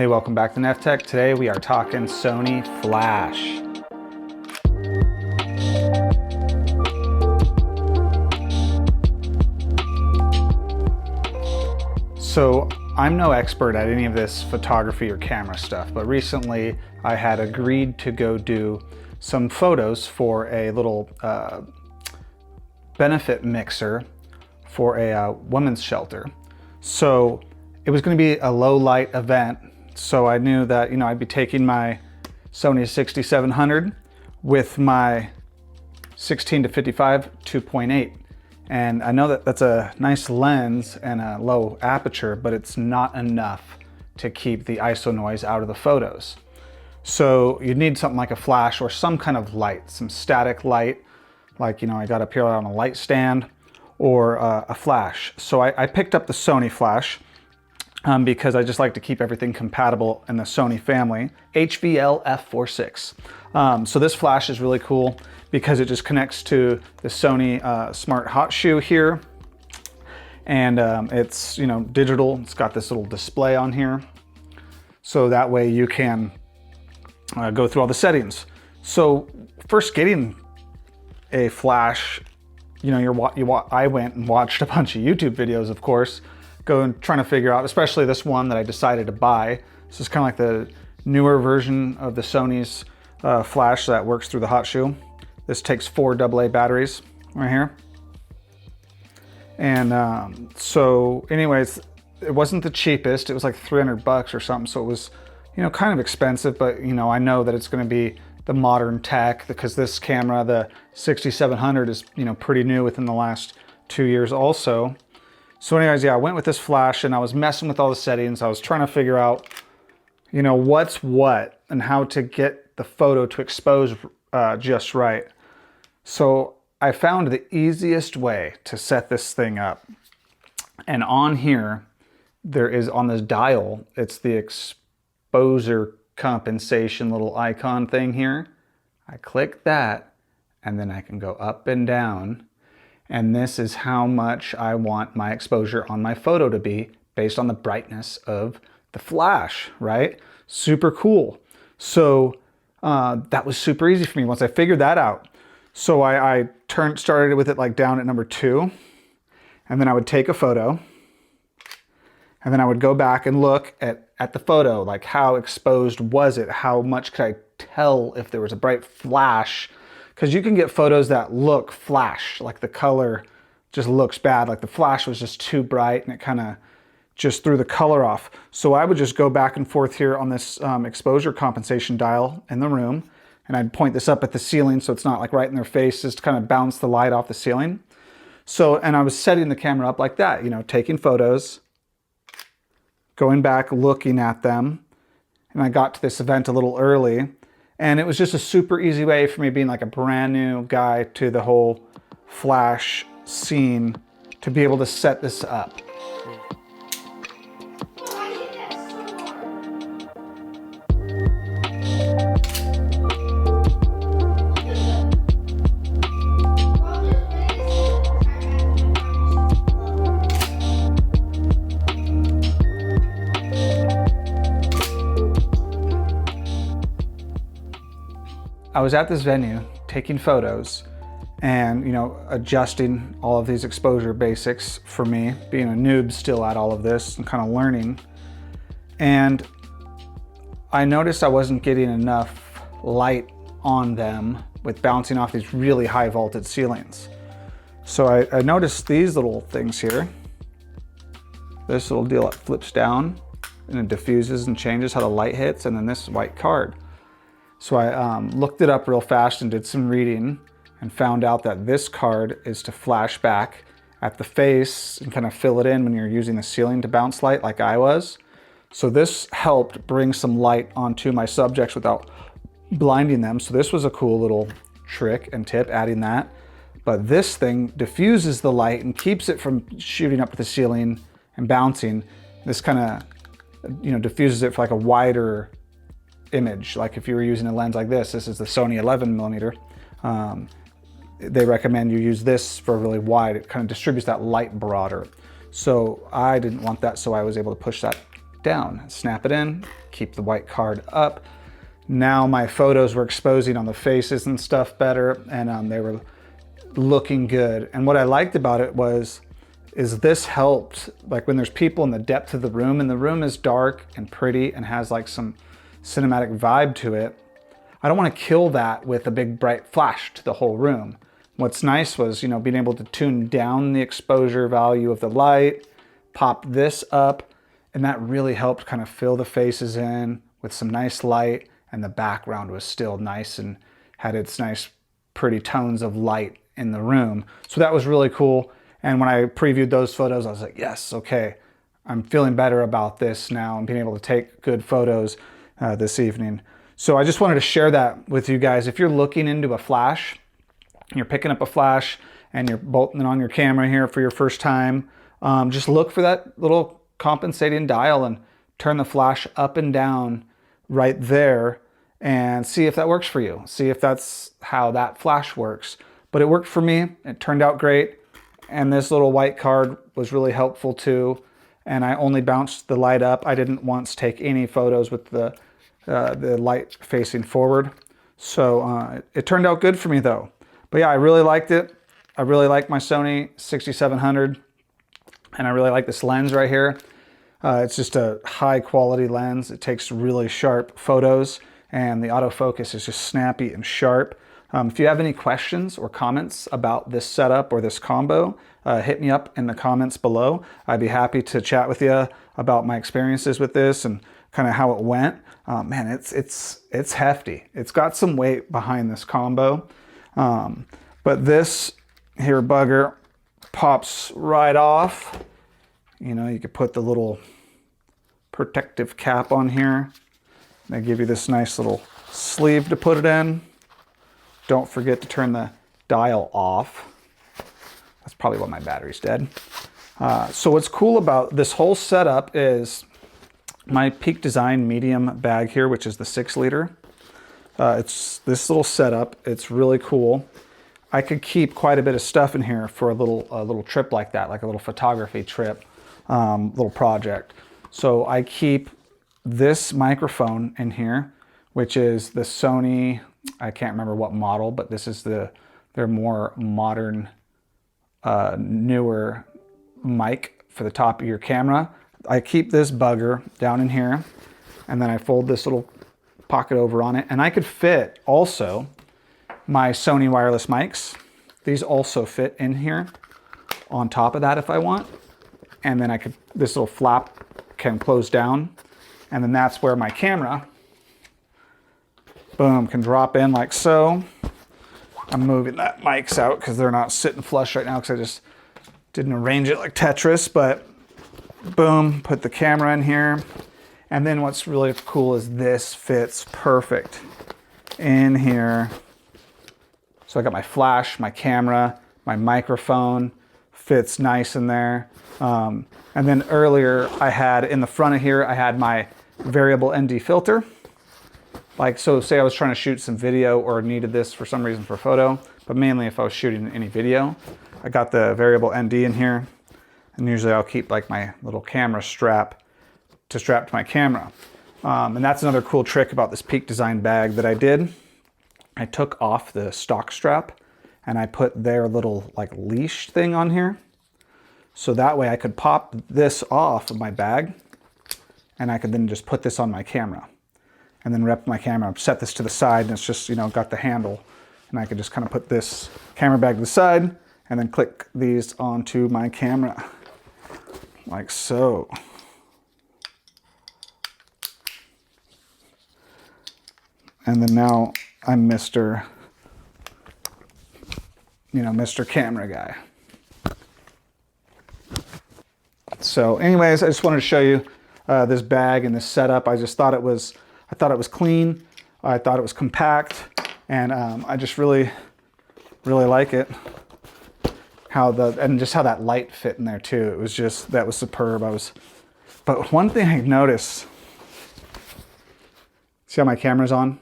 Hey, welcome back to Neff-Tekk. Today we are talking Sony Flash. So I'm no expert at any of this photography or camera stuff, but recently I had agreed to go do some photos for a little benefit mixer for a women's shelter. So it was going to be a low light event. So I knew that, I'd be taking my Sony 6700 with my 16 to 55 2.8. And I know that that's a nice lens and a low aperture, but it's not enough to keep the ISO noise out of the photos. So you need something like a flash or some kind of light, some static light, like, I got up here on a light stand, or a flash. So I picked up the Sony Flash because I just like to keep everything compatible in the Sony family. HVL-F46. So this flash is really cool because it just connects to the Sony Smart Hot Shoe here. And it's, digital. It's got this little display on here. So that way you can go through all the settings. So first getting a flash, I went and watched a bunch of YouTube videos, of course, trying to figure out, especially this one that I decided to buy. This is kind of like the newer version of the Sony's flash that works through the hot shoe. This takes 4 AA batteries right here. And so anyways, it wasn't the cheapest. It was like 300 bucks or something. So it was, kind of expensive, but I know that it's going to be the modern tech because this camera, the 6700, is, pretty new within the last 2 years also. So anyways, yeah, I went with this flash and I was messing with all the settings. I was trying to figure out, what's what and how to get the photo to expose just right. So I found the easiest way to set this thing up. And on here, there is on this dial, it's the exposure compensation little icon thing here. I click that and then I can go up and down. And this is how much I want my exposure on my photo to be based on the brightness of the flash, right? Super cool. So that was super easy for me once I figured that out. So I started with it like down at number 2, and then I would take a photo, and then I would go back and look at the photo, like how exposed was it? How much could I tell if there was a bright flash? Because you can get photos that look flash, like the color just looks bad, like the flash was just too bright and it kind of just threw the color off. So I would just go back and forth here on this exposure compensation dial in the room, and I'd point this up at the ceiling so it's not like right in their face, just to kind of bounce the light off the ceiling. So, and I was setting the camera up like that, taking photos, going back, looking at them, and I got to this event a little early. And it was just a super easy way for me, being like a brand new guy to the whole flash scene, to be able to set this up. I was at this venue taking photos and, adjusting all of these exposure basics for me, being a noob still at all of this and kind of learning. And I noticed I wasn't getting enough light on them with bouncing off these really high vaulted ceilings. So I noticed these little things here. This little deal that flips down and it diffuses and changes how the light hits, and then this white card. So I looked it up real fast and did some reading and found out that this card is to flash back at the face and kind of fill it in when you're using the ceiling to bounce light like I was. So this helped bring some light onto my subjects without blinding them. So this was a cool little trick and tip, adding that. But this thing diffuses the light and keeps it from shooting up to the ceiling and bouncing. This kind of, diffuses it for like a wider image. Like if you were using a lens like this is the Sony 11mm. They recommend you use this for really wide. It kind of distributes that light broader. So I didn't want that, so I was able to push that down, snap it in, keep the white card up. Now my photos were exposing on the faces and stuff better, and they were looking good. And what I liked about it is this helped, like when there's people in the depth of the room and the room is dark and pretty and has like some cinematic vibe to it, I don't want to kill that with a big bright flash to the whole room. What's nice was, you know, being able to tune down the exposure value of the light, pop this up, and that really helped kind of fill the faces in with some nice light, and the background was still nice and had its nice pretty tones of light in the room. So that was really cool. And when I previewed those photos, I was like, yes, okay, I'm feeling better about this now and being able to take good photos this evening. So I just wanted to share that with you guys. If you're looking into a flash, you're picking up a flash and you're bolting it on your camera here for your first time, just look for that little compensating dial and turn the flash up and down right there and see if that works for you. See if that's how that flash works. But it worked for me. It turned out great. And this little white card was really helpful too. And I only bounced the light up. I didn't once take any photos with the light facing forward. So it turned out good for me though. But yeah, I really liked it. I really like my Sony 6700, and I really like this lens right here. It's just a high quality lens. It takes really sharp photos, and the autofocus is just snappy and sharp. If you have any questions or comments about this setup or this combo, hit me up in the comments below. I'd be happy to chat with you about my experiences with this and kind of how it went. Man, it's hefty. It's got some weight behind this combo. But this here bugger pops right off. You know, you could put the little protective cap on here. They give you this nice little sleeve to put it in. Don't forget to turn the dial off. That's probably why my battery's dead. So what's cool about this whole setup is my Peak Design medium bag here, which is the 6 liter. It's this little setup. It's really cool. I could keep quite a bit of stuff in here for a little trip like that, like a little photography trip, little project. So I keep this microphone in here, which is the Sony, I can't remember what model, but this is their more modern, newer mic for the top of your camera. I keep this bugger down in here, and then I fold this little pocket over on it, and I could fit also my Sony wireless mics. These also fit in here on top of that if I want. And then this little flap can close down. And then that's where my camera, boom, can drop in like so. I'm moving that mics out because they're not sitting flush right now because I just didn't arrange it like Tetris, but boom, put the camera in here. And then what's really cool is this fits perfect in here. So I got my flash, my camera, my microphone, fits nice in there. And then earlier I had, in the front of here, I had my variable ND filter. Like, so say I was trying to shoot some video or needed this for some reason for photo, but mainly if I was shooting any video, I got the variable ND in here. And usually I'll keep like my little camera strap to my camera. And that's another cool trick about this Peak Design bag that I did. I took off the stock strap and I put their little like leash thing on here. So that way I could pop this off of my bag and I could then just put this on my camera and then rep my camera, set this to the side, and it's just, you know, got the handle, and I could just kind of put this camera bag to the side and then click these onto my camera like so. And then now I'm Mr. Camera Guy. So anyways, I just wanted to show you this bag and this setup. I thought it was clean. I thought it was compact, and I just really like it. And just how that light fit in there too. It was just, that was superb. But one thing I noticed, see how my camera's on?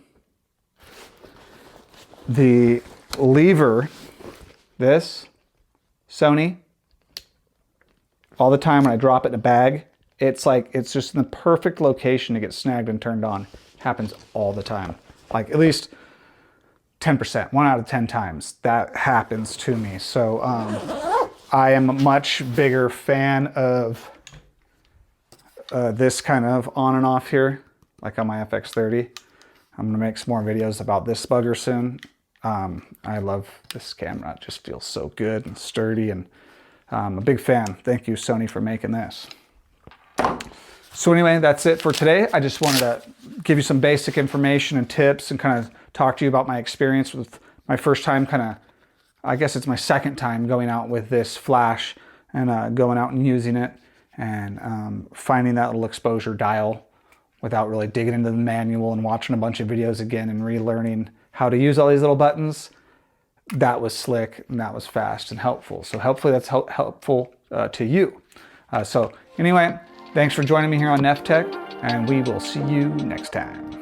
The lever, this Sony, all the time when I drop it in a bag, It's like, it's just in the perfect location to get snagged and turned on. Happens all the time. Like at least 10%, 1 out of 10 times that happens to me. So I am a much bigger fan of this kind of on and off here, like on my FX30. I'm gonna make some more videos about this bugger soon. I love this camera. It just feels so good and sturdy, and I'm a big fan. Thank you, Sony, for making this. So anyway, that's it for today. I just wanted to give you some basic information and tips and kind of talk to you about my experience with my first time I guess it's my second time going out with this flash and going out and using it and finding that little exposure dial without really digging into the manual and watching a bunch of videos again and relearning how to use all these little buttons. That was slick and that was fast and helpful. So hopefully that's helpful to you. So anyway, thanks for joining me here on Neff-Tekk, and we will see you next time.